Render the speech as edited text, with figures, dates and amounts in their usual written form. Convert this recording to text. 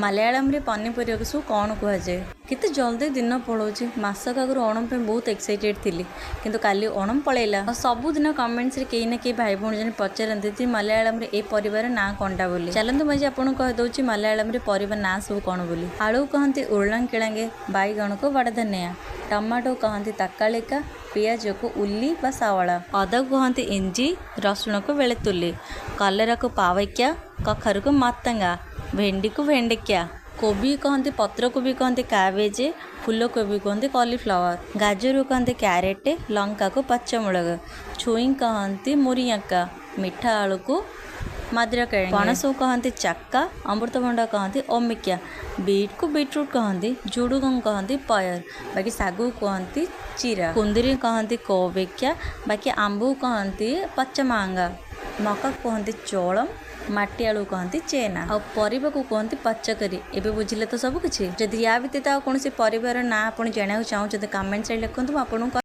मलयालम रे पनीपरिया को सब कौन कहुए केते जल्दी दिन पड़ोचे मसक आगु ओणम पे बहुत एक्साइटेड थी किंतु काली ओणम पलैला सबुदिन कमेंट्स रे कहीं ना कहीं भाई भौणी जन पचारती मलयालम रे ए परिवार ना कंटा बोली चलते मुझे आपको कहीदे मलयालम रे परिवार ना सब कौन बोली आलू कहते उर्लंग किलांगे बैगण को बड़धनिया टमाटो कहते तकालिका पियाज को उल्ली व सावला अदा कहते इंजी रसुण को वेलुल्ली कलरा को पावैक्या कखर को मतंगा भेंडी को भेंडिक्या कोबी कहते पत्र कोबी कहते कैबेज फूल कोबी कहते कॉलीफ्लावर गाजर कहते कैरेट लंका को पच्चामुड़ग छुई कहते मुरियका मिठा आलू को मदरा पणस को कहते चक्का अमृतभंडा कहते ओमिक्या बीट को बीटरूट कहते जुड़ुगम कहते पयर बाकी सागु कहते चिरा कुंदरी कहते कोबेक्या बाकी आंबू कहते पच्चमांगा मका कहते चोलम माटी आलू कहते चेना आ परिवा को कहते पचकरी एबे बुझिले तो सब किछि जदि या व्यतीत कौन परिवार ना आप जाना चाहते कमेंट्स लिखु आपको